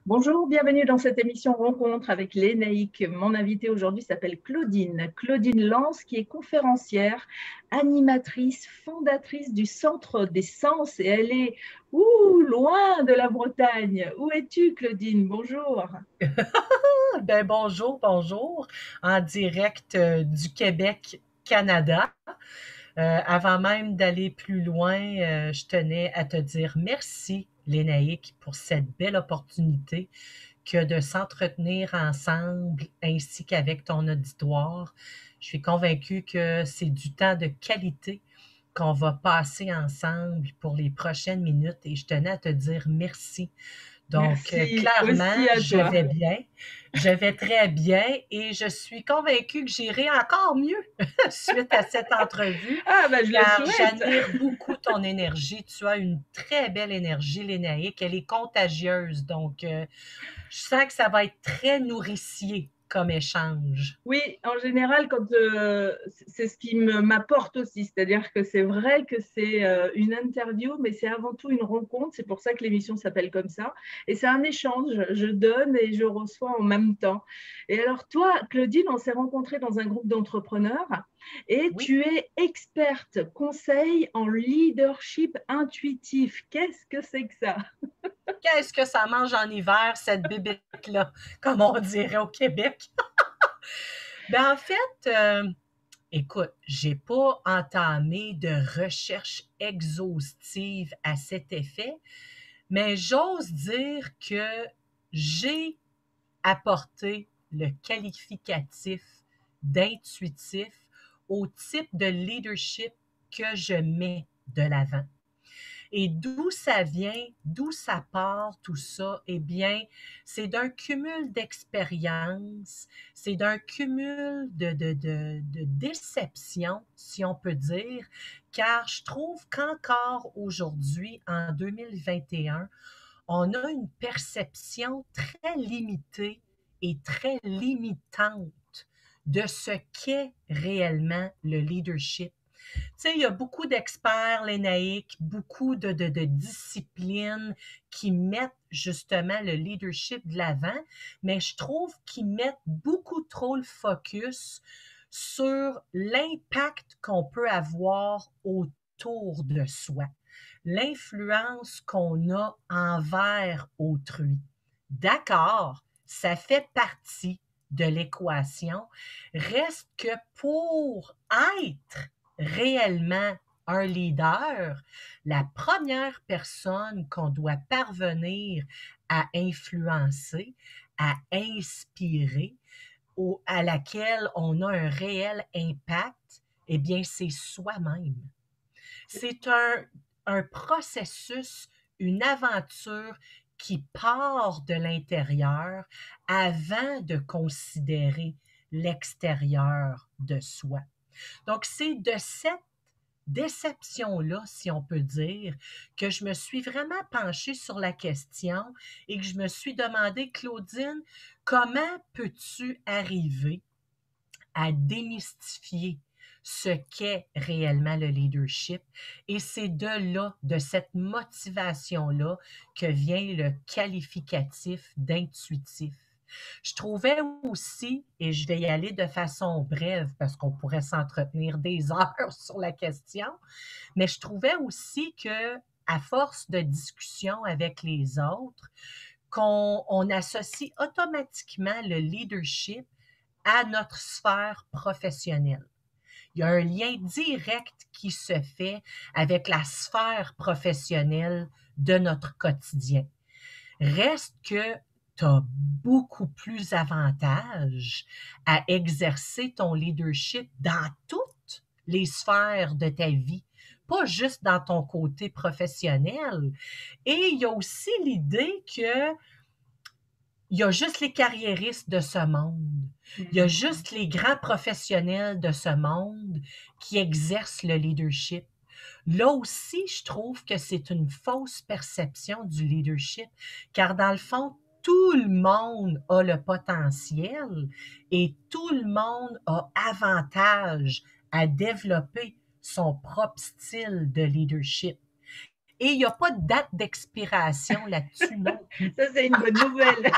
Bonjour, bienvenue dans cette émission Rencontre avec Lénaïque. Mon invitée aujourd'hui s'appelle Claudine. Claudine Lance, qui est conférencière, animatrice, fondatrice du Centre des Sens et elle est loin de la Bretagne. Où es-tu, Claudine? Bonjour. Ben bonjour, bonjour, en direct du Québec, Canada. Avant même d'aller plus loin, je tenais à te dire merci, Lénaïque, pour cette belle opportunité que de s'entretenir ensemble ainsi qu'avec ton auditoire. Je suis convaincue que c'est du temps de qualité qu'on va passer ensemble pour les prochaines minutes et je tenais à te dire merci. Donc, Merci clairement, aussi à je toi. vais bien, je vais très bien et je suis convaincue que j'irai encore mieux suite à cette entrevue, Ah, ben je le car souhaite. j'admire beaucoup ton énergie. Tu as une très belle énergie, Lénaïque. Elle est contagieuse. Donc, je sens que ça va être très nourricier comme échange. Oui, en général, c'est ce qui m'apporte aussi, c'est-à-dire que c'est vrai que c'est une interview, mais c'est avant tout une rencontre. C'est pour ça que l'émission s'appelle comme ça. Et c'est un échange. Je donne et je reçois en même temps. Et alors toi, Claudine, on s'est rencontrés dans un groupe d'entrepreneurs et Oui. tu es experte conseil en leadership intuitif. Qu'est-ce que c'est que ça? Qu'est-ce que ça mange en hiver, cette bébête-là, comme on dirait au Québec? Ben, en fait, écoute, j'ai pas entamé de recherche exhaustive à cet effet, mais j'ose dire que j'ai apporté le qualificatif d'intuitif au type de leadership que je mets de l'avant. Et d'où ça vient, d'où ça part, tout ça, eh bien, c'est d'un cumul d'expériences, c'est d'un cumul de déceptions, si on peut dire, car je trouve qu'encore aujourd'hui, en 2021, on a une perception très limitée et très limitante de ce qu'est réellement le leadership. Tu sais, il y a beaucoup d'experts lénaïques, beaucoup de disciplines qui mettent justement le leadership de l'avant, mais je trouve qu'ils mettent beaucoup trop le focus sur l'impact qu'on peut avoir autour de soi, l'influence qu'on a envers autrui. D'accord, ça fait partie de l'équation. Reste que pour être réellement un leader, la première personne qu'on doit parvenir à influencer, à inspirer, ou à laquelle on a un réel impact, eh bien, c'est soi-même. C'est un processus, une aventure qui part de l'intérieur avant de considérer l'extérieur de soi. Donc, c'est de cette déception-là, si on peut dire, que je me suis vraiment penchée sur la question et que je me suis demandé, Claudine, comment peux-tu arriver à démystifier ce qu'est réellement le leadership. Et c'est de là, de cette motivation-là, que vient le qualificatif d'intuitif. Je trouvais aussi, et je vais y aller de façon brève parce qu'on pourrait s'entretenir des heures sur la question, mais je trouvais aussi que, à force de discussion avec les autres, qu'on associe automatiquement le leadership à notre sphère professionnelle. Il y a un lien direct qui se fait avec la sphère professionnelle de notre quotidien. Reste que tu as beaucoup plus avantage à exercer ton leadership dans toutes les sphères de ta vie, pas juste dans ton côté professionnel. Et il y a aussi l'idée que il y a juste les carriéristes de ce monde. Il y a juste les grands professionnels de ce monde qui exercent le leadership. Là aussi, je trouve que c'est une fausse perception du leadership, car dans le fond, tout le monde a le potentiel et tout le monde a avantage à développer son propre style de leadership. Et il n'y a pas de date d'expiration là-dessus non plus. Ça, c'est une bonne nouvelle.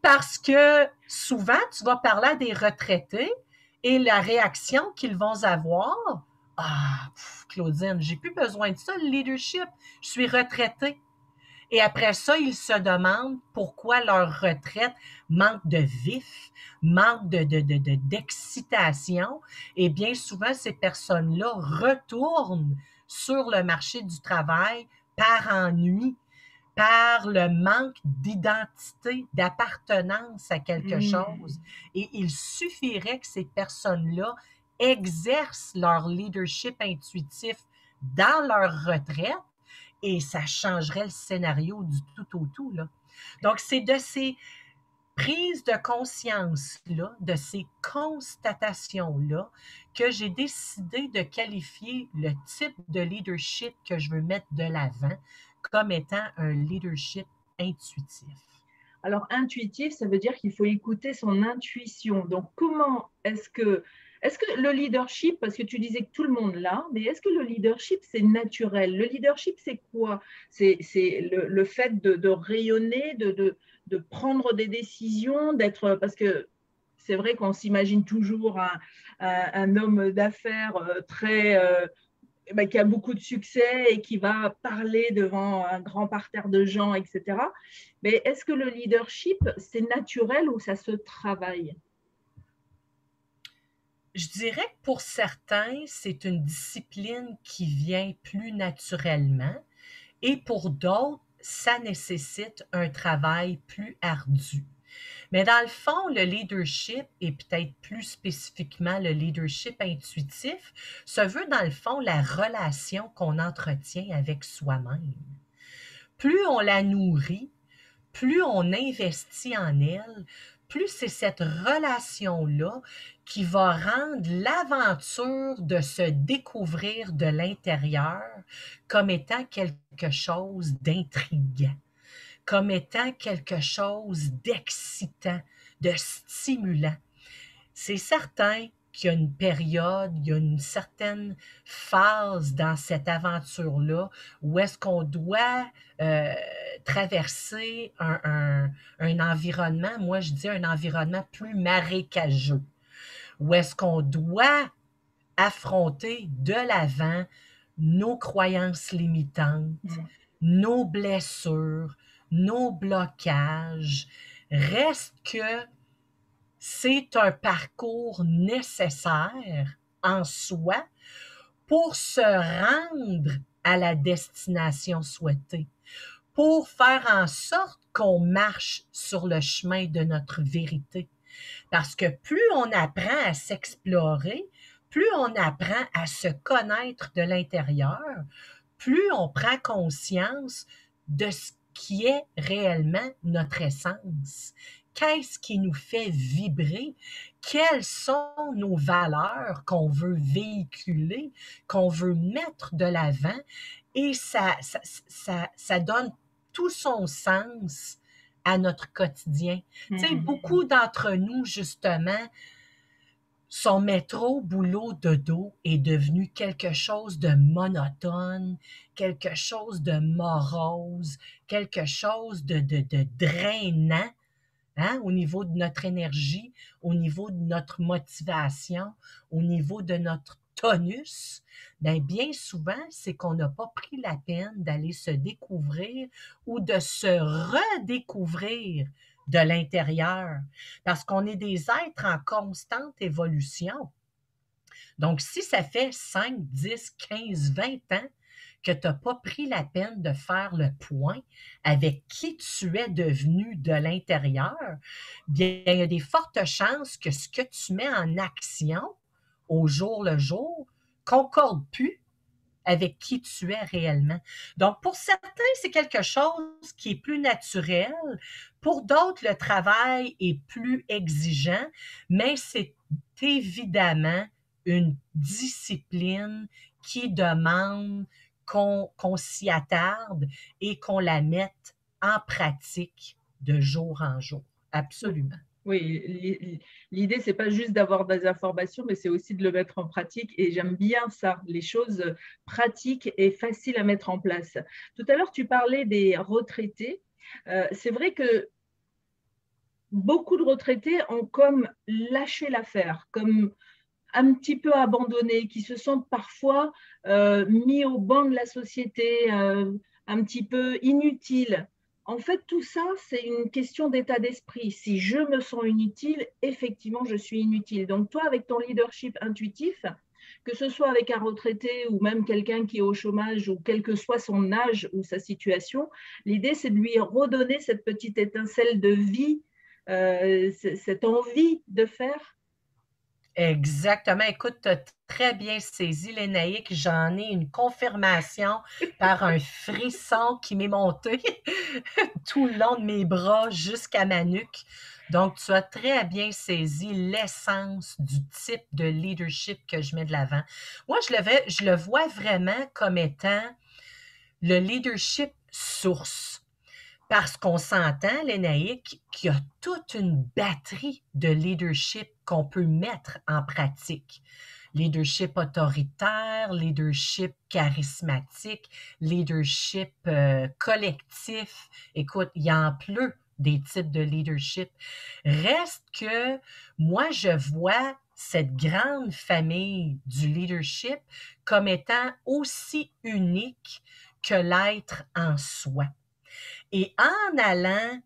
Parce que souvent, tu vas parler à des retraités et la réaction qu'ils vont avoir, ah, Claudine, j'ai plus besoin de ça, le leadership, je suis retraitée. Et après ça, ils se demandent pourquoi leur retraite manque de vif, manque d'excitation. Et bien souvent, ces personnes-là retournent sur le marché du travail par ennui, par le manque d'identité, d'appartenance à quelque chose. Et il suffirait que ces personnes-là exercent leur leadership intuitif dans leur retraite et ça changerait le scénario du tout au tout, là. Donc, c'est de ces prises de conscience-là, de ces constatations-là, que j'ai décidé de qualifier le type de leadership que je veux mettre de l'avant comme étant un leadership intuitif. Alors, intuitif, ça veut dire qu'il faut écouter son intuition. Donc, comment est-ce que le leadership, parce que tu disais que tout le monde l'a, mais est-ce que le leadership, c'est naturel? Le leadership, c'est quoi? C'est le fait de rayonner, de prendre des décisions, d'être, parce que c'est vrai qu'on s'imagine toujours un homme d'affaires très qui a beaucoup de succès et qui va parler devant un grand parterre de gens, etc. Mais est-ce que le leadership, c'est naturel ou ça se travaille? Je dirais que pour certains, c'est une discipline qui vient plus naturellement et pour d'autres, ça nécessite un travail plus ardu. Mais dans le fond, le leadership, et peut-être plus spécifiquement le leadership intuitif, se veut dans le fond la relation qu'on entretient avec soi-même. Plus on la nourrit, plus on investit en elle, plus c'est cette relation-là qui va rendre l'aventure de se découvrir de l'intérieur comme étant quelque chose d'intriguant, comme étant quelque chose d'excitant, de stimulant. C'est certain qu'il y a une période, il y a une certaine phase dans cette aventure-là où est-ce qu'on doit traverser un environnement, moi je dis un environnement plus marécageux, où est-ce qu'on doit affronter de l'avant nos croyances limitantes, nos blessures, nos blocages. Reste que c'est un parcours nécessaire en soi pour se rendre à la destination souhaitée, pour faire en sorte qu'on marche sur le chemin de notre vérité. Parce que plus on apprend à s'explorer, plus on apprend à se connaître de l'intérieur, plus on prend conscience de ce qui est réellement notre essence. Qu'est-ce qui nous fait vibrer? Quelles sont nos valeurs qu'on veut véhiculer, qu'on veut mettre de l'avant? Et ça donne tout son sens à notre quotidien. Tu sais, beaucoup d'entre nous, justement, son métro, boulot, dodo est devenu quelque chose de monotone, quelque chose de morose, quelque chose de drainant, hein, au niveau de notre énergie, au niveau de notre motivation, au niveau de notre tonus. Bien souvent, c'est qu'on n'a pas pris la peine d'aller se découvrir ou de se redécouvrir de l'intérieur, parce qu'on est des êtres en constante évolution. Donc, si ça fait 5, 10, 15, 20 ans que tu n'as pas pris la peine de faire le point avec qui tu es devenu de l'intérieur, bien, il y a des fortes chances que ce que tu mets en action au jour le jour concorde plus avec qui tu es réellement. Donc, pour certains, c'est quelque chose qui est plus naturel. Pour d'autres, le travail est plus exigeant, mais c'est évidemment une discipline qui demande qu'on s'y attarde et qu'on la mette en pratique de jour en jour. Absolument. Oui, l'idée, c'est pas juste d'avoir des informations, mais c'est aussi de le mettre en pratique. Et j'aime bien ça, les choses pratiques et faciles à mettre en place. Tout à l'heure, tu parlais des retraités. C'est vrai que beaucoup de retraités ont comme lâché l'affaire, comme un petit peu abandonnés, qui se sentent parfois mis au banc de la société, un petit peu inutiles. En fait, tout ça, c'est une question d'état d'esprit. Si je me sens inutile, effectivement, je suis inutile. Donc, toi, avec ton leadership intuitif, que ce soit avec un retraité ou même quelqu'un qui est au chômage ou quel que soit son âge ou sa situation, l'idée, c'est de lui redonner cette petite étincelle de vie, cette envie de faire. Exactement. Écoute, tu as très bien saisi, Lénaïque. J'en ai une confirmation par un frisson qui m'est monté tout le long de mes bras jusqu'à ma nuque. Donc, tu as très bien saisi l'essence du type de leadership que je mets de l'avant. Moi, je le vois vraiment comme étant le leadership source. Parce qu'on s'entend, Lénaïque, qu'il y a toute une batterie de leadership qu'on peut mettre en pratique. Leadership autoritaire, leadership charismatique, leadership collectif. Écoute, il y en pleut des types de leadership. Reste que moi, je vois cette grande famille du leadership comme étant aussi unique que l'être en soi. Et en allant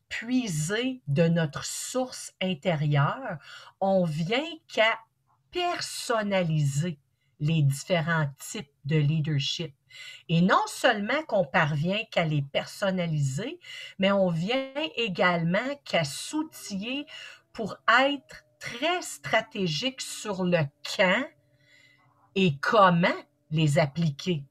puiser de notre source intérieure, on vient qu'à personnaliser les différents types de leadership. Et non seulement qu'on parvient qu'à les personnaliser, mais on vient également qu'à s'outiller pour être très stratégique sur le quand et comment les appliquer.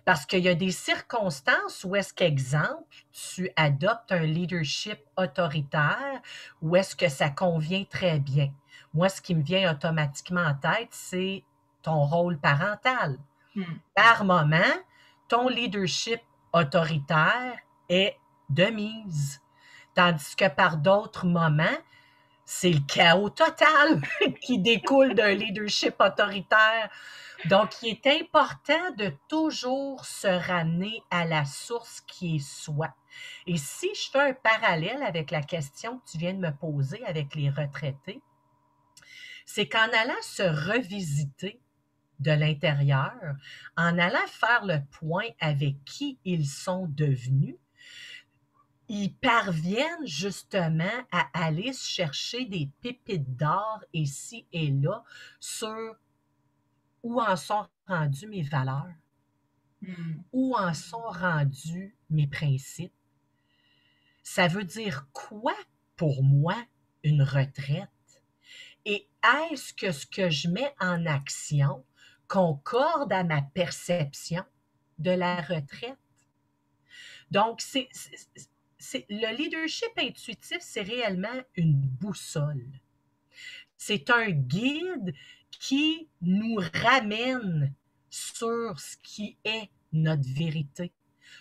Parce qu'il y a des circonstances où est-ce qu'exemple, tu adoptes un leadership autoritaire, où est-ce que ça convient très bien. Moi, ce qui me vient automatiquement en tête, c'est ton rôle parental. Par moment, ton leadership autoritaire est de mise. Tandis que par d'autres moments, c'est le chaos total qui découle d'un leadership autoritaire. Donc, il est important de toujours se ramener à la source qui est soi. Et si je fais un parallèle avec la question que tu viens de me poser avec les retraités, c'est qu'en allant se revisiter de l'intérieur, en allant faire le point avec qui ils sont devenus, ils parviennent justement à aller chercher des pépites d'or ici et là sur où en sont rendues mes valeurs, où en sont rendus mes principes. Ça veut dire quoi pour moi une retraite? Et est-ce que ce que je mets en action concorde à ma perception de la retraite? Donc, le leadership intuitif, c'est réellement une boussole. C'est un guide qui nous ramène sur ce qui est notre vérité.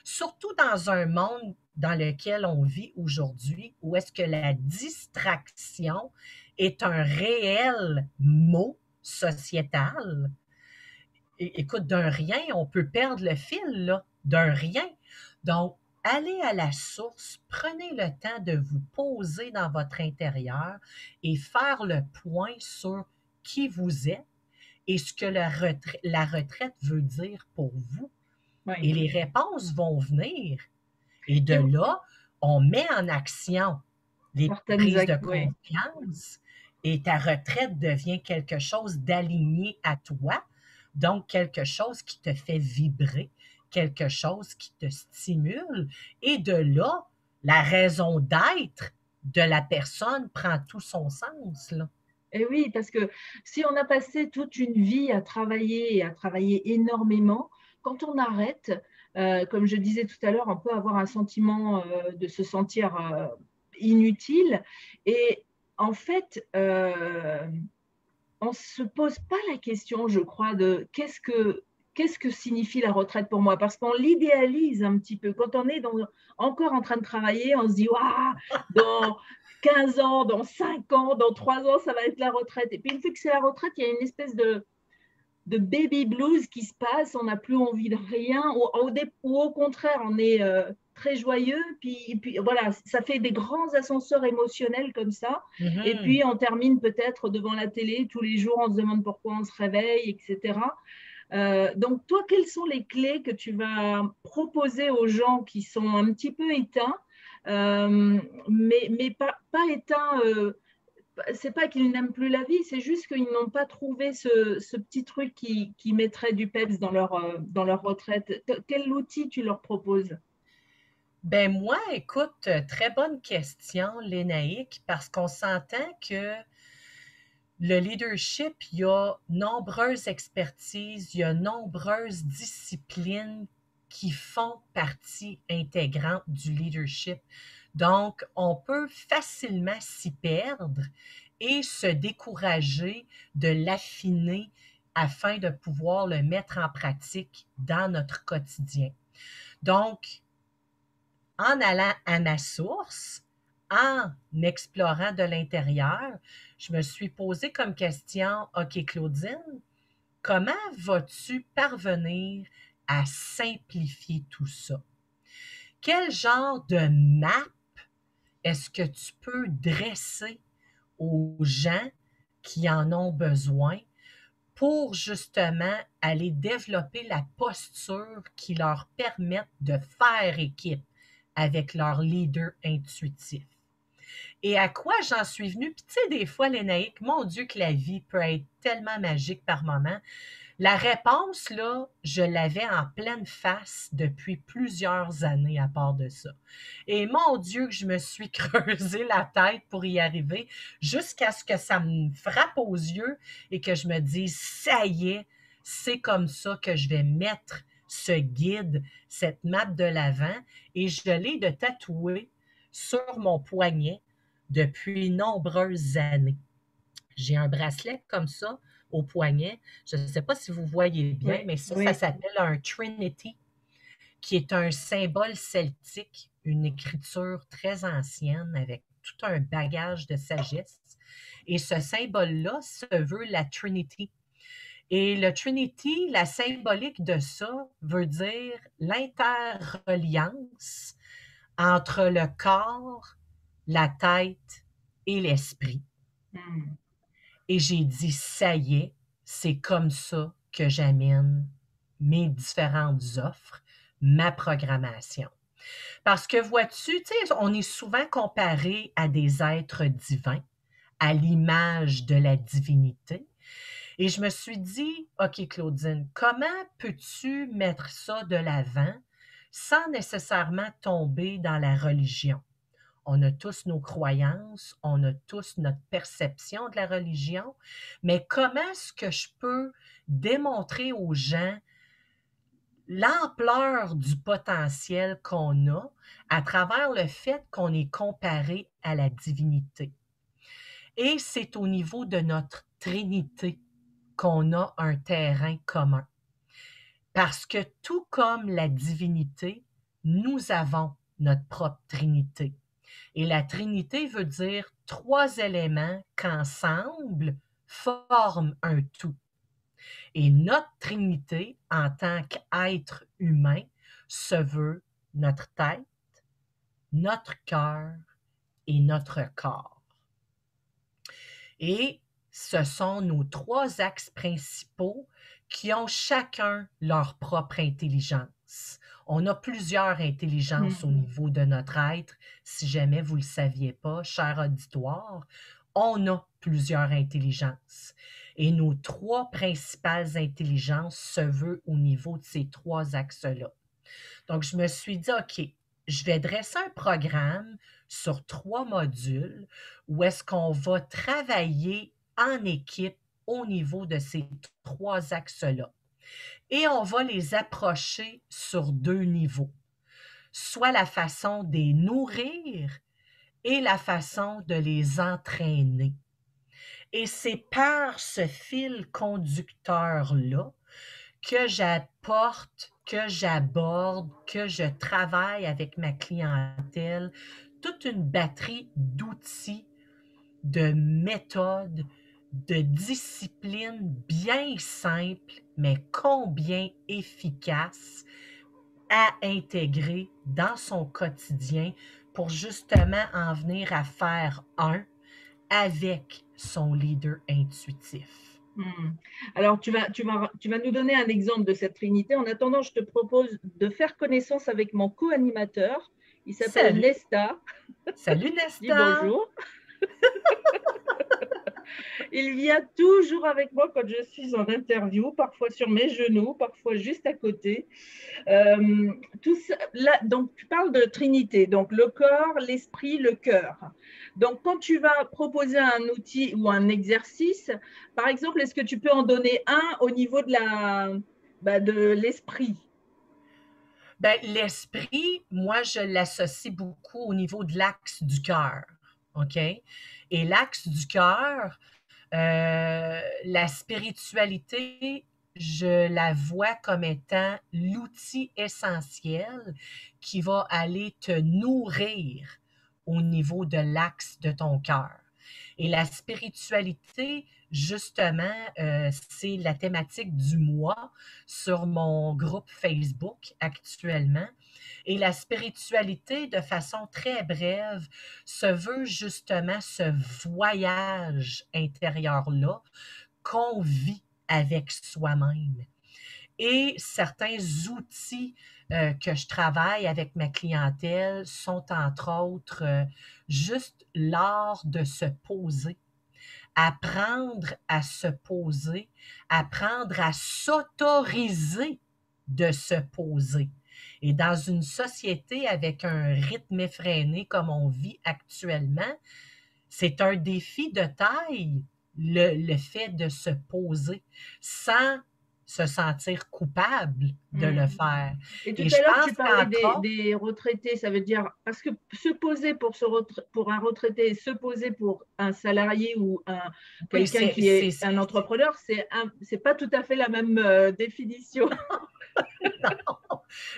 Surtout dans un monde dans lequel on vit aujourd'hui, où est-ce que la distraction est un réel mot sociétal. Écoute, d'un rien, on peut perdre le fil, là, d'un rien. Donc, allez à la source, prenez le temps de vous poser dans votre intérieur et faire le point sur qui vous êtes et ce que la retraite veut dire pour vous. Oui. Et les réponses vont venir. Et de Et là, on met en action les prises de oui. confiance et ta retraite devient quelque chose d'aligné à toi, donc quelque chose qui te fait vibrer, quelque chose qui te stimule. Et de là, la raison d'être de la personne prend tout son sens, là. Et oui, parce que si on a passé toute une vie à travailler et à travailler énormément, quand on arrête, comme je disais tout à l'heure, on peut avoir un sentiment de se sentir inutile. Et en fait, on ne se pose pas la question, je crois, de qu'est-ce que signifie la retraite pour moi? Parce qu'on l'idéalise un petit peu. Quand on est encore en train de travailler, on se dit, waouh, dans 15 ans, dans 5 ans, dans 3 ans, ça va être la retraite. Et puis une fois que c'est la retraite, il y a une espèce de baby blues qui se passe, on n'a plus envie de rien, ou au contraire, on est très joyeux, puis voilà, ça fait des grands ascenseurs émotionnels comme ça, et Mhm. puis on termine peut-être devant la télé tous les jours, on se demande pourquoi on se réveille, etc. Donc toi, quelles sont les clés que tu vas proposer aux gens qui sont un petit peu éteints, mais pas éteints c'est pas qu'ils n'aiment plus la vie, c'est juste qu'ils n'ont pas trouvé ce petit truc qui mettrait du peps dans leur retraite. Quel outil tu leur proposes? Ben moi, écoute, très bonne question, Lénaïque, parce qu'on s'entend que le leadership, il y a nombreuses expertises, il y a nombreuses disciplines qui font partie intégrante du leadership. Donc, on peut facilement s'y perdre et se décourager de l'affiner afin de pouvoir le mettre en pratique dans notre quotidien. Donc, en allant à ma source, en explorant de l'intérieur, je me suis posé comme question, OK, Claudine, comment vas-tu parvenir à simplifier tout ça? Quel genre de map est-ce que tu peux dresser aux gens qui en ont besoin pour justement aller développer la posture qui leur permette de faire équipe avec leur leader intuitif? Et à quoi j'en suis venue? Puis tu sais, des fois, Lénaïque, mon Dieu, que la vie peut être tellement magique par moments. La réponse, là, je l'avais en pleine face depuis plusieurs années à part de ça. Et mon Dieu, que je me suis creusé la tête pour y arriver jusqu'à ce que ça me frappe aux yeux et que je me dise, ça y est, c'est comme ça que je vais mettre ce guide, cette map de l'avant, et je l'ai de tatouer sur mon poignet depuis nombreuses années. J'ai un bracelet comme ça au poignet. Je ne sais pas si vous voyez bien, Oui, mais ça oui. s'appelle un Trinity, qui est un symbole celtique, une écriture très ancienne avec tout un bagage de sagesse. Et ce symbole-là se veut la Trinity. Et le Trinity, la symbolique de ça veut dire l'interreliance entre le corps, la tête et l'esprit. Hmm. Et j'ai dit, ça y est, c'est comme ça que j'amène mes différentes offres, ma programmation. Parce que vois-tu, tu sais, on est souvent comparé à des êtres divins, à l'image de la divinité. Et je me suis dit, OK, Claudine, comment peux-tu mettre ça de l'avant sans nécessairement tomber dans la religion? On a tous nos croyances, on a tous notre perception de la religion, mais comment est-ce que je peux démontrer aux gens l'ampleur du potentiel qu'on a à travers le fait qu'on est comparé à la divinité? Et c'est au niveau de notre Trinité qu'on a un terrain commun. Parce que tout comme la divinité, nous avons notre propre Trinité. Et la Trinité veut dire trois éléments qu'ensemble forment un tout. Et notre Trinité, en tant qu'être humain, se veut notre tête, notre cœur et notre corps. Et ce sont nos trois axes principaux qui ont chacun leur propre intelligence. On a plusieurs intelligences au Hmm. niveau de notre être. Si jamais vous ne le saviez pas, cher auditoire, on a plusieurs intelligences. Et nos trois principales intelligences se veulent au niveau de ces trois axes-là. Donc, je me suis dit, OK, je vais dresser un programme sur 3 modules où est-ce qu'on va travailler en équipe au niveau de ces 3 axes-là. Et on va les approcher sur 2 niveaux, soit la façon de les nourrir et la façon de les entraîner. Et c'est par ce fil conducteur-là que j'apporte, que j'aborde, que je travaille avec ma clientèle, toute une batterie d'outils, de méthodes, de disciplines bien simples, mais combien efficaces à intégrer dans son quotidien pour justement en venir à faire un avec son leader intuitif. Alors, tu vas nous donner un exemple de cette trinité. En attendant, je te propose de faire connaissance avec mon co-animateur. Il s'appelle Salut! Nesta. Salut Dis Nesta! bonjour. Il vient toujours avec moi quand je suis en interview, parfois sur mes genoux, parfois juste à côté. Tout ça, là, donc, tu parles de trinité, donc le corps, l'esprit, le cœur. Donc, quand tu vas proposer un outil ou un exercice, par exemple, est-ce que tu peux en donner un au niveau de l'esprit? Ben, l'esprit, moi, je l'associe beaucoup au niveau de l'axe du cœur. OK? Et l'axe du cœur, la spiritualité, je la vois comme étant l'outil essentiel qui va aller te nourrir au niveau de l'axe de ton cœur. Et la spiritualité, justement, c'est la thématique du mois sur mon groupe Facebook actuellement. Et la spiritualité, de façon très brève, se veut justement ce voyage intérieur-là qu'on vit avec soi-même. Et certains outils que je travaille avec ma clientèle sont entre autres juste l'art de se poser, apprendre à se poser, apprendre à s'autoriser de se poser. Et dans une société avec un rythme effréné comme on vit actuellement, c'est un défi de taille, le fait de se poser sans se sentir coupable de le faire. Et tout Et à je l'heure, tu pense parlais qu'entre autres, des retraités, ça veut dire, parce que se poser pour un retraité et se poser pour un salarié ou oui, quelqu'un qui est un entrepreneur, c'est pas tout à fait la même définition.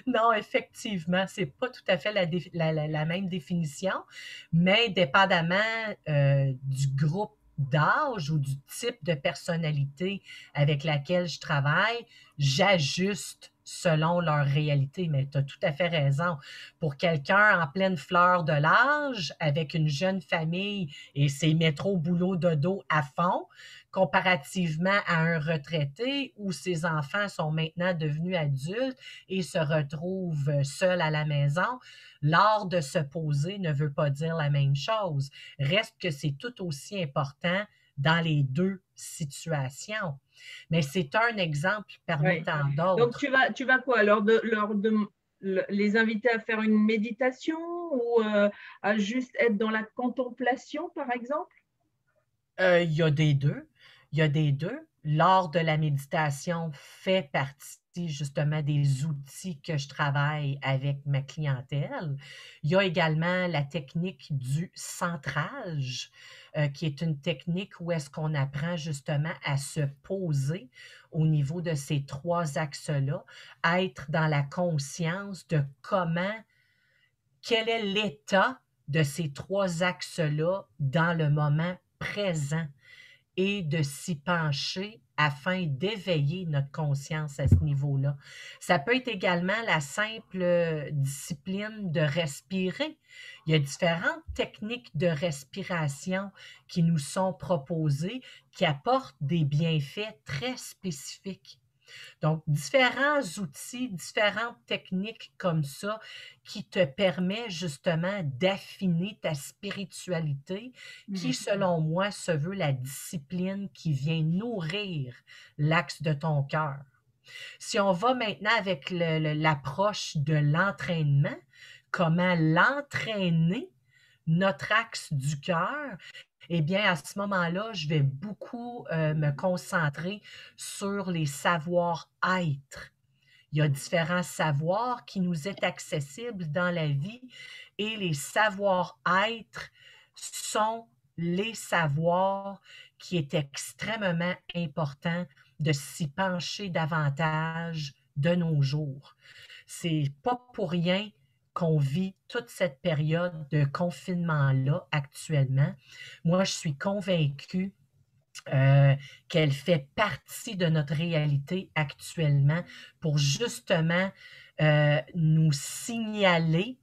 non, effectivement, c'est pas tout à fait la même définition, mais dépendamment du groupe d'âge ou du type de personnalité avec laquelle je travaille, j'ajuste selon leur réalité. Mais tu as tout à fait raison. Pour quelqu'un en pleine fleur de l'âge, avec une jeune famille et ses métro, boulot, dodo à fond, comparativement à un retraité où ses enfants sont maintenant devenus adultes et se retrouvent seuls à la maison, l'art de se poser ne veut pas dire la même chose. Reste que c'est tout aussi important dans les deux situations. Mais c'est un exemple parmi Ouais. tant Donc, d'autres. tu vas quoi? Les inviter à faire une méditation ou à juste être dans la contemplation, par exemple? Il y a des deux. Il y a des deux. L'art de la méditation fait partie justement des outils que je travaille avec ma clientèle. Il y a également la technique du centrage, qui est une technique où est-ce qu'on apprend justement à se poser au niveau de ces trois axes-là, à être dans la conscience de quel est l'état de ces trois axes-là dans le moment présent et de s'y pencher afin d'éveiller notre conscience à ce niveau-là. Ça peut être également la simple discipline de respirer. Il y a différentes techniques de respiration qui nous sont proposées qui apportent des bienfaits très spécifiques. Donc, différents outils, différentes techniques comme ça qui te permettent justement d'affiner ta spiritualité, qui, selon moi, se veut la discipline qui vient nourrir l'axe de ton cœur. Si on va maintenant avec l'approche de l'entraînement, comment l'entraîner, notre axe du cœur, eh bien, à ce moment-là, je vais beaucoup me concentrer sur les savoir-être. Il y a différents savoirs qui nous est accessibles dans la vie et les savoir-être sont les savoirs qui est extrêmement important de s'y pencher davantage de nos jours. C'est pas pour rien qu'on vit toute cette période de confinement-là actuellement. Moi, je suis convaincue qu'elle fait partie de notre réalité actuellement pour justement nous signaler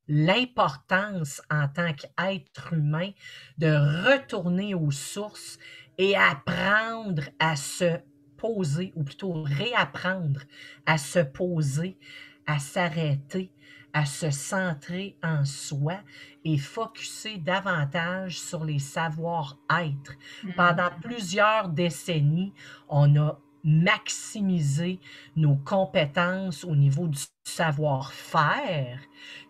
l'importance en tant qu'être humain de retourner aux sources et apprendre à se poser, ou plutôt réapprendre à se poser, à s'arrêter, à se centrer en soi et focusser davantage sur les savoir-être. Pendant plusieurs décennies, on a maximisé nos compétences au niveau du savoir-faire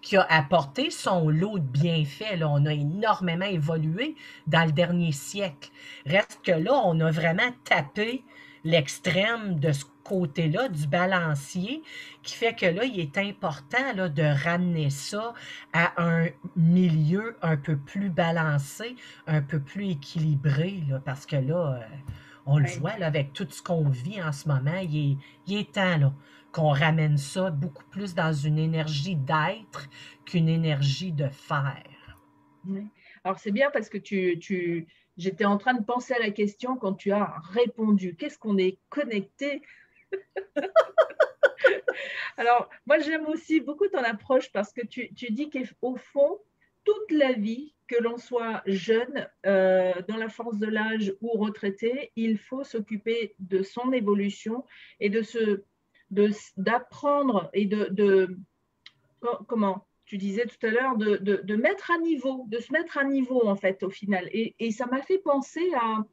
qui a apporté son lot de bienfaits. Là, on a énormément évolué dans le dernier siècle. Reste que là, on a vraiment tapé l'extrême de ce côté-là du balancier qui fait que là, il est important là, de ramener ça à un milieu un peu plus balancé, un peu plus équilibré, là, parce que là, on le voit là, avec tout ce qu'on vit en ce moment, il est temps là, qu'on ramène ça beaucoup plus dans une énergie d'être qu'une énergie de faire. Oui. Alors c'est bien parce que j'étais en train de penser à la question quand tu as répondu. Qu'est-ce qu'on est connecté? Alors moi j'aime aussi beaucoup ton approche parce que tu dis qu'au fond, toute la vie, que l'on soit jeune, dans la force de l'âge ou retraité, il faut s'occuper de son évolution et d'apprendre et comment tu disais tout à l'heure, de mettre à niveau, de se mettre à niveau en fait au final. Et ça m'a fait penser à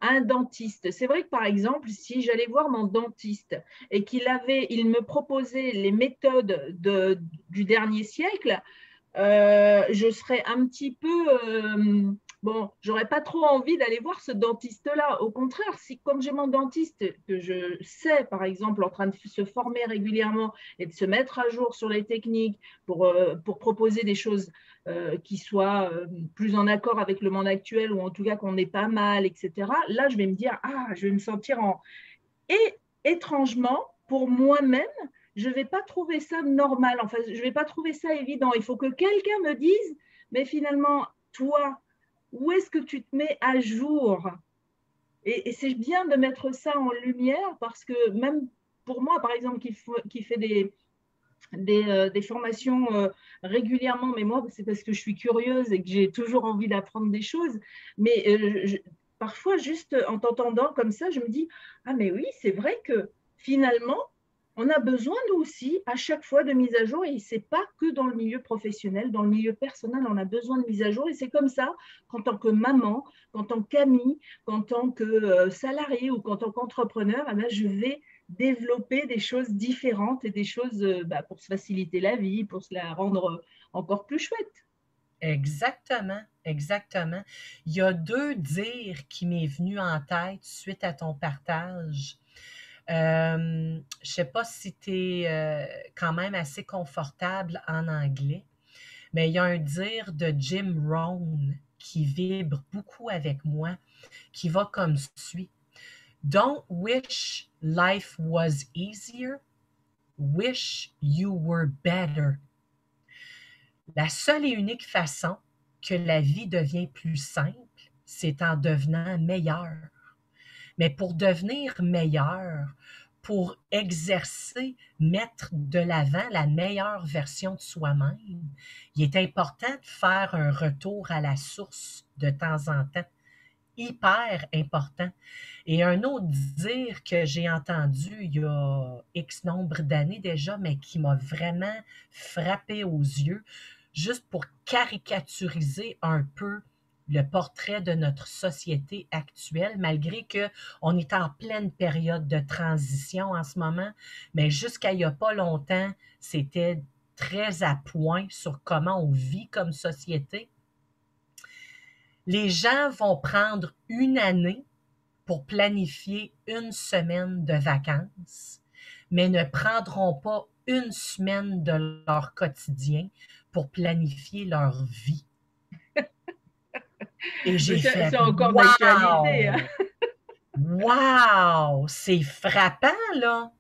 un dentiste. C'est vrai que par exemple, si j'allais voir mon dentiste et il me proposait les méthodes du dernier siècle, je serais un petit peu bon, j'aurais pas trop envie d'aller voir ce dentiste-là. Au contraire, si comme j'ai mon dentiste que je sais, par exemple, en train de se former régulièrement et de se mettre à jour sur les techniques pour proposer des choses qui soient plus en accord avec le monde actuel ou en tout cas qu'on n'est pas mal, etc. Là, je vais me dire, ah, je vais me sentir en... Et étrangement, pour moi-même, je ne vais pas trouver ça normal. Enfin, je ne vais pas trouver ça évident. Il faut que quelqu'un me dise, mais finalement, toi, où est-ce que tu te mets à jour? Et c'est bien de mettre ça en lumière parce que même pour moi, par exemple, qui fait des formations régulièrement, mais moi, c'est parce que je suis curieuse et que j'ai toujours envie d'apprendre des choses. Mais parfois, juste en t'entendant comme ça, je me dis, ah mais oui, c'est vrai que finalement, on a besoin, nous aussi, à chaque fois de mise à jour, et ce n'est pas que dans le milieu professionnel, dans le milieu personnel, on a besoin de mise à jour, et c'est comme ça qu'en tant que maman, qu'en tant qu'amie, qu'en tant que salarié ou qu'en tant qu'entrepreneur, eh bien, je vais développer des choses différentes et des choses pour se faciliter la vie, pour se la rendre encore plus chouette. Exactement, exactement. Il y a deux dires qui m'est venu en tête suite à ton partage. Je sais pas si tu es quand même assez confortable en anglais, mais il y a un dire de Jim Rohn qui vibre beaucoup avec moi, qui va comme suit. Don't wish life was easier, wish you were better. La seule et unique façon que la vie devient plus simple, c'est en devenant meilleur. Mais pour devenir meilleur, pour exercer, mettre de l'avant la meilleure version de soi-même, il est important de faire un retour à la source de temps en temps. Hyper important. Et un autre dire que j'ai entendu il y a X nombre d'années déjà, mais qui m'a vraiment frappé aux yeux, juste pour caricaturiser un peu le portrait de notre société actuelle, malgré qu'on est en pleine période de transition en ce moment, mais jusqu'à il n'y a pas longtemps, c'était très à point sur comment on vit comme société. Les gens vont prendre une année pour planifier une semaine de vacances, mais ne prendront pas une semaine de leur quotidien pour planifier leur vie. Et j'ai fait C'est encore d'actualité. wow! Hein. Wow! C'est frappant, là!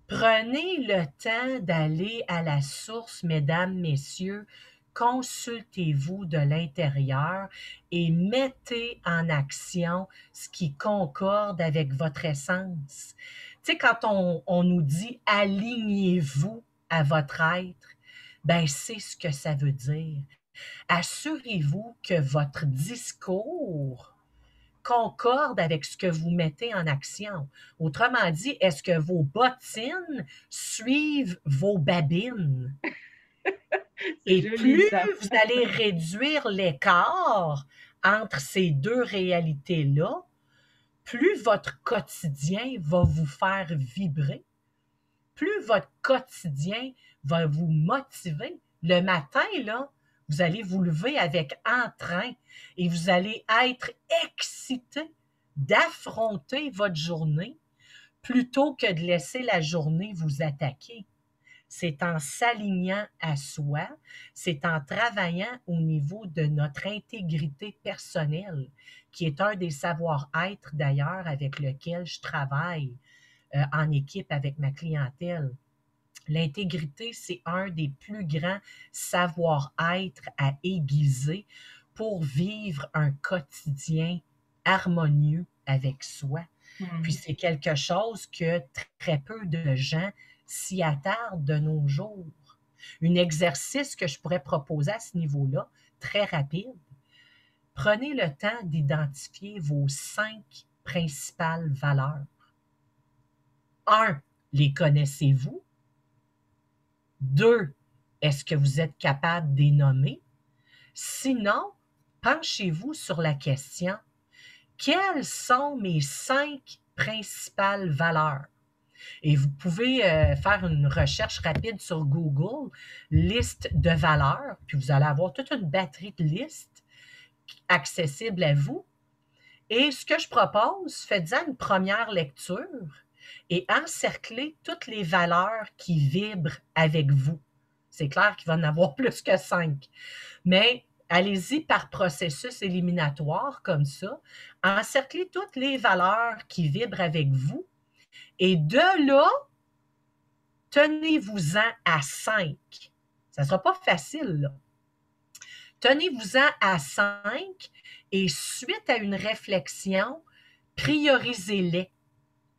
Prenez le temps d'aller à la source, mesdames, messieurs. Consultez-vous de l'intérieur et mettez en action ce qui concorde avec votre essence. Tu sais, quand on nous dit alignez-vous à votre être, ben c'est ce que ça veut dire. Assurez-vous que votre discours concorde avec ce que vous mettez en action. Autrement dit, est-ce que vos bottines suivent vos babines? C'est Et joli plus ça. vous allez réduire l'écart entre ces deux réalités-là, plus votre quotidien va vous faire vibrer, plus votre quotidien va vous motiver. Le matin, là, vous allez vous lever avec entrain et vous allez être excité d'affronter votre journée plutôt que de laisser la journée vous attaquer. C'est en s'alignant à soi, c'est en travaillant au niveau de notre intégrité personnelle, qui est un des savoir-être d'ailleurs avec lequel je travaille en équipe avec ma clientèle. L'intégrité, c'est un des plus grands savoir-être à aiguiser pour vivre un quotidien harmonieux avec soi. Puis c'est quelque chose que très peu de gens s'y attardent de nos jours. Un exercice que je pourrais proposer à ce niveau-là, très rapide, prenez le temps d'identifier vos 5 principales valeurs. 1, les connaissez-vous? 2, est-ce que vous êtes capable de les nommer? Sinon, penchez-vous sur la question, quelles sont mes 5 principales valeurs? Et vous pouvez faire une recherche rapide sur Google, liste de valeurs, puis vous allez avoir toute une batterie de listes accessibles à vous. Et ce que je propose, faites-en une première lecture et encerclez toutes les valeurs qui vibrent avec vous. C'est clair qu'il va en avoir plus que 5, mais allez-y par processus éliminatoire comme ça. Encerclez toutes les valeurs qui vibrent avec vous et de là, tenez-vous-en à 5. Ça ne sera pas facile, là. Tenez-vous-en à 5 et suite à une réflexion, priorisez-les.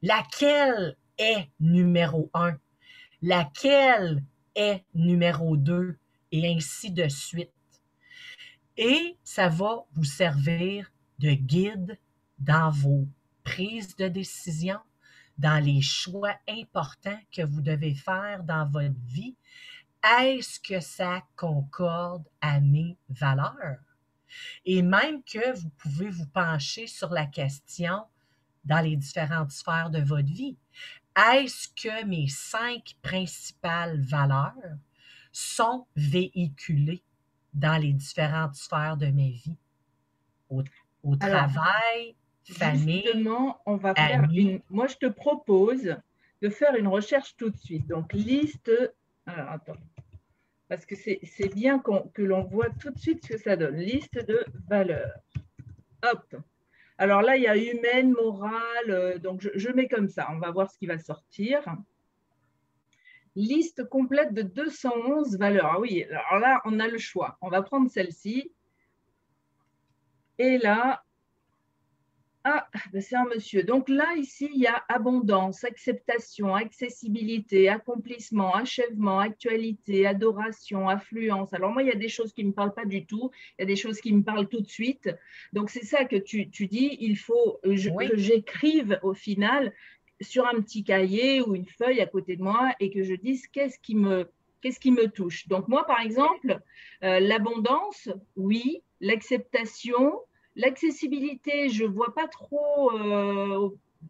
Laquelle est numéro 1? Laquelle est numéro 2? Et ainsi de suite. Et ça va vous servir de guide dans vos prises de décision, dans les choix importants que vous devez faire dans votre vie. Est-ce que ça concorde à mes valeurs? Et même que vous pouvez vous pencher sur la question dans les différentes sphères de votre vie. Est-ce que mes 5 principales valeurs sont véhiculées dans les différentes sphères de ma vie? Au Alors, travail, famille, justement, on va faire amis. une. Moi, je te propose de faire une recherche tout de suite. Donc, liste. Alors, attends. Parce que c'est bien que l'on voit tout de suite ce que ça donne. Liste de valeurs. Hop. Alors là, il y a humaine, morale. Donc, je mets comme ça. On va voir ce qui va sortir. Liste complète de 211 valeurs. Ah oui, alors là, on a le choix. On va prendre celle-ci. Et là, c'est un monsieur. Donc là, ici, il y a abondance, acceptation, accessibilité, accomplissement, achèvement, actualité, adoration, affluence. Alors moi, il y a des choses qui ne me parlent pas du tout. Il y a des choses qui me parlent tout de suite. Donc c'est ça que tu dis. Il faut que j'écrive au final sur un petit cahier ou une feuille à côté de moi et que je dise qu'est-ce qui me touche. Donc moi, par exemple, l'abondance, oui. L'acceptation, l'accessibilité, je ne vois pas trop.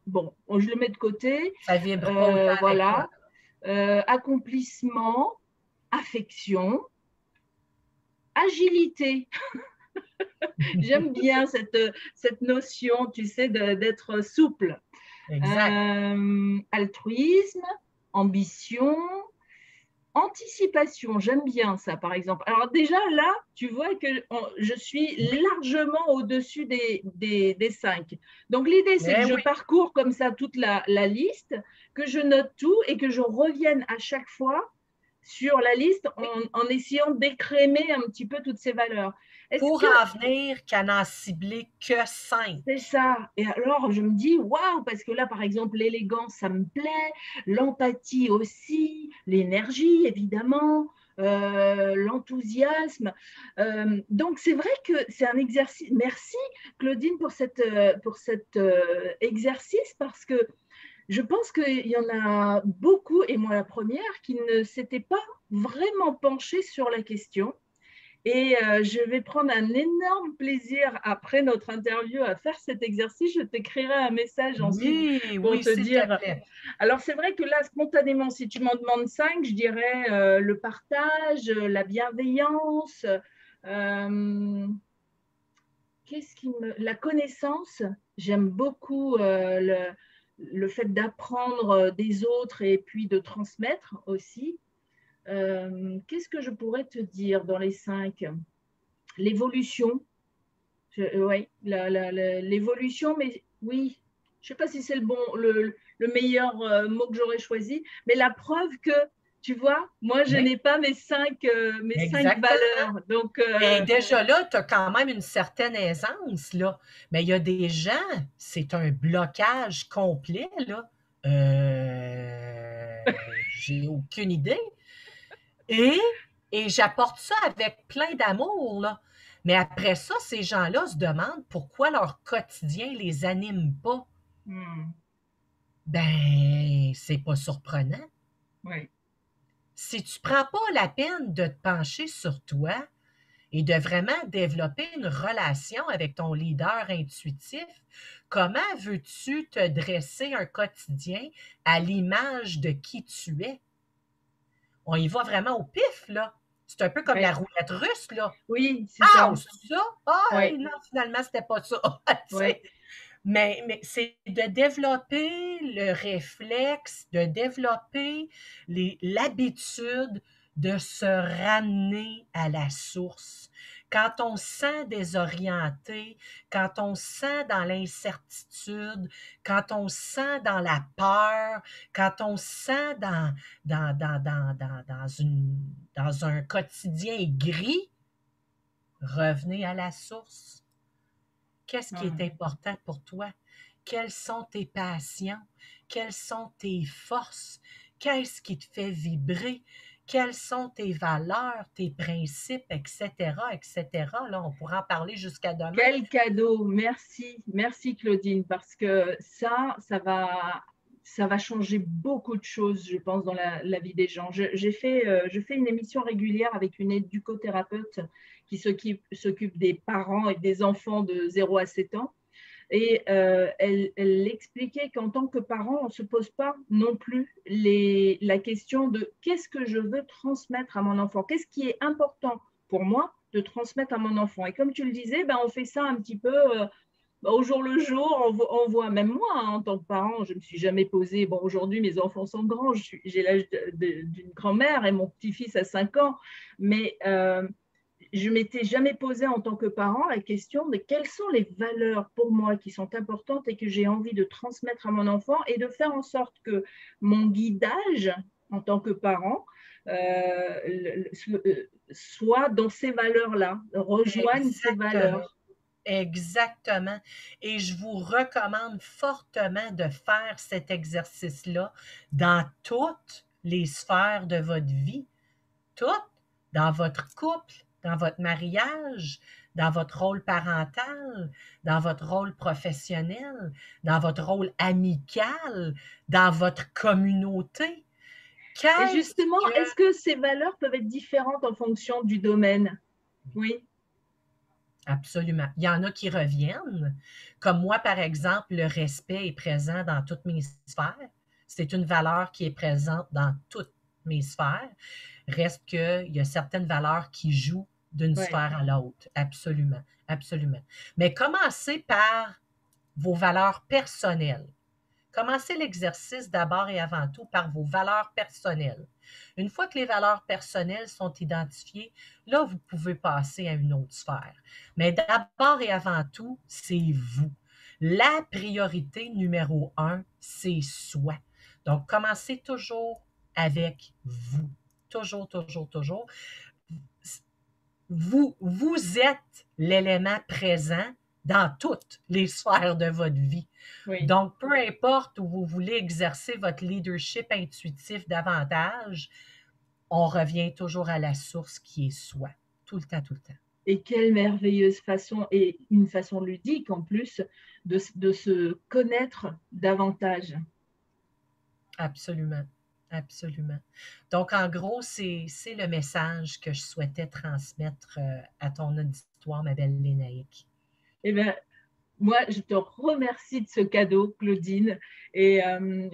Bon, je le mets de côté. Ça vibre pas autant avec toi. Voilà. Accomplissement, affection, agilité. J'aime bien cette notion, tu sais, d'être souple. Exact. Altruisme, ambition, Anticipation, j'aime bien ça, par exemple. Alors déjà, là, tu vois que je suis largement au-dessus des 5. Donc l'idée, c'est que Mais je oui, parcours comme ça toute la liste, que je note tout et que je revienne à chaque fois sur la liste en essayant d'écrémer un petit peu toutes ces valeurs. Est-ce pour que en venir qu'à n'en cibler que 5. c'est ça? Et alors, je me dis, waouh, parce que là, par exemple, l'élégance, ça me plaît, l'empathie aussi, l'énergie, évidemment, l'enthousiasme. Donc, c'est vrai que c'est un exercice. Merci, Claudine, pour cet exercice, parce que je pense qu'il y en a beaucoup, et moi la première, qui ne s'étaient pas vraiment penchés sur la question. Et je vais prendre un énorme plaisir après notre interview à faire cet exercice. Je t'écrirai un message ensuite Oui, pour oui, te s'il te dire. plaît. Alors c'est vrai que là, spontanément, si tu m'en demandes 5, je dirais le partage, la bienveillance, euh, la connaissance. J'aime beaucoup le fait d'apprendre des autres et puis de transmettre aussi. Qu'est-ce que je pourrais te dire dans les 5? L'évolution, oui, l'évolution, mais oui, je ne sais pas si c'est le meilleur mot que j'aurais choisi, mais la preuve que, tu vois, moi, je Oui, n'ai pas mes cinq exactement. valeurs. Donc, Et déjà là, tu as quand même une certaine aisance, là. Mais il y a des gens, c'est un blocage complet, là. J'ai aucune idée. Et, et j'apporte ça avec plein d'amour, là. Mais après ça, ces gens-là se demandent pourquoi leur quotidien les anime pas. hmm, Ben, c'est pas surprenant. ouais, Si tu prends pas la peine de te pencher sur toi et de vraiment développer une relation avec ton leader intuitif, comment veux-tu te dresser un quotidien à l'image de qui tu es? On y va vraiment au pif, là. C'est un peu comme la ouais, roulette russe, là. oui, c'est Ah, ça. c'est ça? Ah, Ouais, non, finalement, c'était pas ça. Tu sais. ouais, Mais c'est de développer le réflexe, de développer l'habitude de se ramener à la source. Quand on se sent désorienté, quand on se sent dans l'incertitude, quand on se sent dans la peur, quand on se sent dans un quotidien gris, revenez à la source. Qu'est-ce qui est ouais. important pour toi? Quelles sont tes passions? Quelles sont tes forces? Qu'est-ce qui te fait vibrer? Quelles sont tes valeurs, tes principes, etc., etc. Là, on pourra en parler jusqu'à demain. Quel cadeau, merci, merci Claudine, parce que ça va changer beaucoup de choses, je pense, dans la vie des gens. Je fais une émission régulière avec une éducothérapeute qui s'occupe des parents et des enfants de 0 à 7 ans. Et elle expliquait qu'en tant que parent, on ne se pose pas non plus la question de qu'est-ce que je veux transmettre à mon enfant, qu'est-ce qui est important pour moi de transmettre à mon enfant. Et comme tu le disais, ben, on fait ça un petit peu au jour le jour. On voit, même moi, hein, en tant que parent, je ne me suis jamais posée. Bon, aujourd'hui, mes enfants sont grands, j'ai l'âge d'une grand-mère et mon petit-fils a 5 ans, mais je m'étais jamais posé en tant que parent la question de quelles sont les valeurs pour moi qui sont importantes et que j'ai envie de transmettre à mon enfant et de faire en sorte que mon guidage en tant que parent soit dans ces valeurs-là, rejoigne ces Exactement. valeurs. Exactement. Et je vous recommande fortement de faire cet exercice-là dans toutes les sphères de votre vie. Toutes, dans votre couple, dans votre mariage, dans votre rôle parental, dans votre rôle professionnel, dans votre rôle amical, dans votre communauté. Et Qu'est-ce justement, que... est-ce que ces valeurs peuvent être différentes en fonction du domaine? Oui, Absolument. Il y en a qui reviennent. Comme moi, par exemple, le respect est présent dans toutes mes sphères. C'est une valeur qui est présente dans toutes mes sphères. Reste qu'il y a certaines valeurs qui jouent d'une ouais, sphère à l'autre. Absolument. Absolument. Mais commencez par vos valeurs personnelles. Commencez l'exercice d'abord et avant tout par vos valeurs personnelles. Une fois que les valeurs personnelles sont identifiées, là, vous pouvez passer à une autre sphère. Mais d'abord et avant tout, c'est vous. La priorité numéro un, c'est soi. Donc, commencez toujours avec vous. Toujours, toujours, toujours. Vous êtes l'élément présent dans toutes les sphères de votre vie. Oui. Donc, peu importe où vous voulez exercer votre leadership intuitif davantage, on revient toujours à la source qui est soi, tout le temps, tout le temps. Et quelle merveilleuse façon, et une façon ludique en plus, de se connaître davantage. Absolument, absolument. Donc, en gros, c'est le message que je souhaitais transmettre à ton auditoire, ma belle Lénaïque. Eh bien, moi, je te remercie de ce cadeau, Claudine, et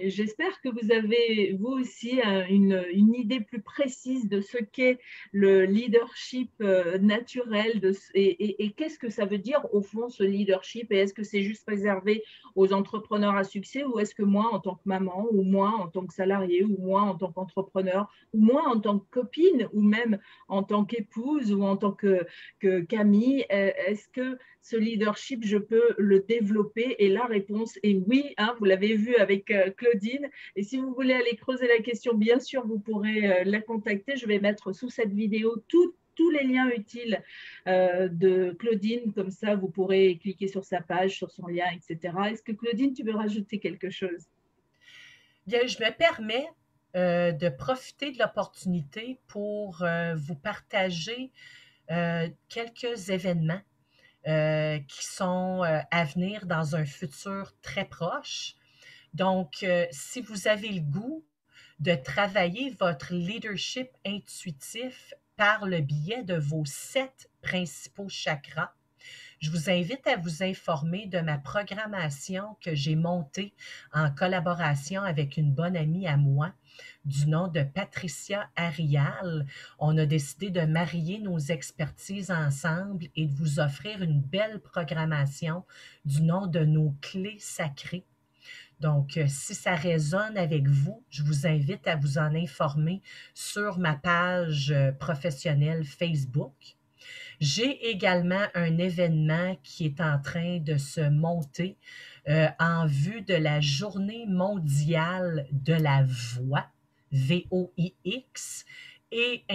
j'espère que vous avez, vous aussi, une idée plus précise de ce qu'est le leadership naturel et qu'est-ce que ça veut dire, au fond, ce leadership, et est-ce que c'est juste réservé aux entrepreneurs à succès, ou est-ce que moi, en tant que maman, ou moi, en tant que salarié, ou moi, en tant qu'entrepreneur, ou moi, en tant que copine, ou même en tant qu'épouse, ou en tant que Camille, est-ce que ce leadership, je peux le développer? Et la réponse est oui, hein, vous l'avez vu avec Claudine. Et si vous voulez aller creuser la question, bien sûr, vous pourrez la contacter. Je vais mettre sous cette vidéo tous les liens utiles de Claudine. Comme ça, vous pourrez cliquer sur sa page, sur son lien, etc. Est-ce que Claudine, tu veux rajouter quelque chose? Bien, je me permets de profiter de l'opportunité pour vous partager quelques événements qui sont à venir dans un futur très proche. Donc, si vous avez le goût de travailler votre leadership intuitif par le biais de vos 7 principaux chakras, je vous invite à vous informer de ma programmation que j'ai montée en collaboration avec une bonne amie à moi du nom de Patricia Arial. On a décidé de marier nos expertises ensemble et de vous offrir une belle programmation du nom de nos clés sacrées. Donc, si ça résonne avec vous, je vous invite à vous en informer sur ma page professionnelle Facebook. J'ai également un événement qui est en train de se monter en vue de la Journée mondiale de la voix, VOIX, et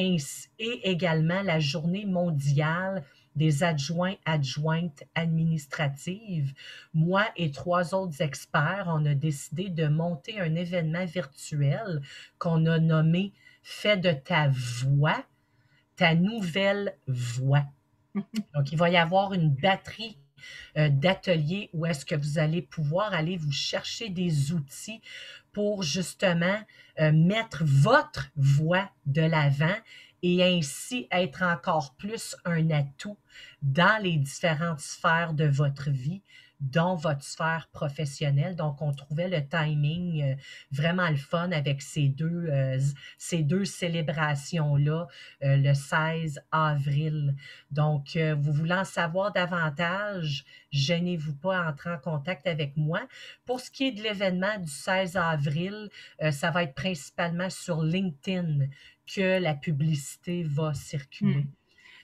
également la Journée mondiale des adjointes administratives. Moi et 3 autres experts, on a décidé de monter un événement virtuel qu'on a nommé Fais de ta voix ta nouvelle voix. Donc, il va y avoir une batterie d'ateliers où est-ce que vous allez pouvoir aller vous chercher des outils pour justement mettre votre voix de l'avant et ainsi être encore plus un atout dans les différentes sphères de votre vie, dont votre sphère professionnelle. Donc, on trouvait le timing vraiment le fun avec ces deux célébrations-là le 16 avril. Donc, vous voulez en savoir davantage, gênez-vous pas à entrer en contact avec moi. Pour ce qui est de l'événement du 16 avril, ça va être principalement sur LinkedIn que la publicité va circuler.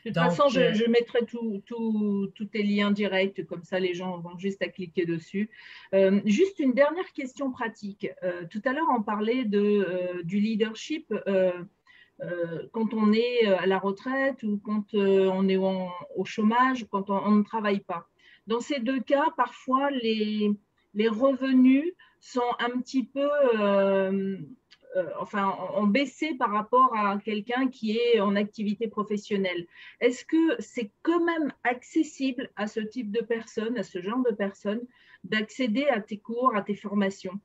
De toute façon, je mettrai tous tes liens directs, comme ça les gens vont juste à cliquer dessus. Juste une dernière question pratique. Tout à l'heure, on parlait du leadership quand on est à la retraite ou quand on est au chômage, quand on ne travaille pas. Dans ces deux cas, parfois, les revenus sont un petit peu ont baissé par rapport à quelqu'un qui est en activité professionnelle. Est-ce que c'est quand même accessible à ce type de personnes, à ce genre de personnes, d'accéder à tes cours, à tes formations?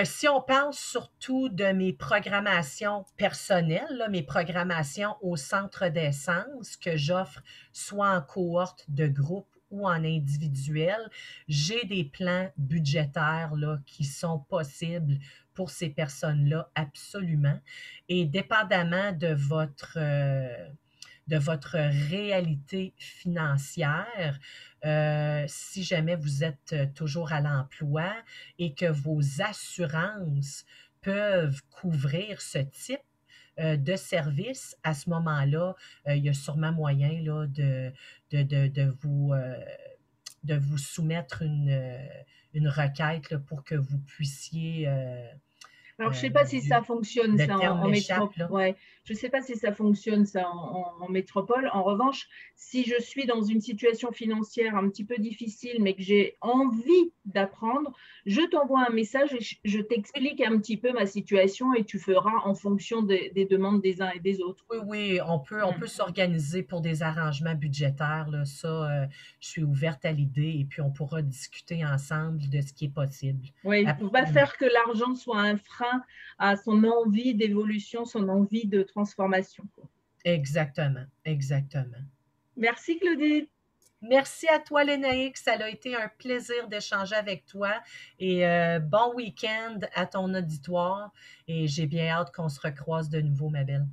Si on parle surtout de mes programmations personnelles, là, mes programmations au centre d'essence que j'offre soit en cohorte de groupe ou en individuel, j'ai des plans budgétaires là, qui sont possibles pour ces personnes-là, absolument. Et dépendamment de votre réalité financière. Si jamais vous êtes toujours à l'emploi et que vos assurances peuvent couvrir ce type de service, à ce moment-là, il y a sûrement moyen là, de vous soumettre une requête là, pour que vous puissiez Alors, je ne sais pas si ça fonctionne, le ça, terme en m'échappe, métropole. là. Ouais, je sais pas si ça fonctionne, ça, en métropole. En revanche, si je suis dans une situation financière un petit peu difficile, mais que j'ai envie d'apprendre, je t'envoie un message et je t'explique un petit peu ma situation et tu feras en fonction des demandes des uns et des autres. Oui, oui, on peut s'organiser pour des arrangements budgétaires, là. Ça, je suis ouverte à l'idée et puis on pourra discuter ensemble de ce qui est possible. Oui, il ne faut pas Absolument. faire que l'argent soit un frein à son envie d'évolution, son envie de transformation. Exactement, exactement. Merci Claudie. Merci à toi, Lénaïque. Ça a été un plaisir d'échanger avec toi et bon week-end à ton auditoire et j'ai bien hâte qu'on se recroise de nouveau, ma belle.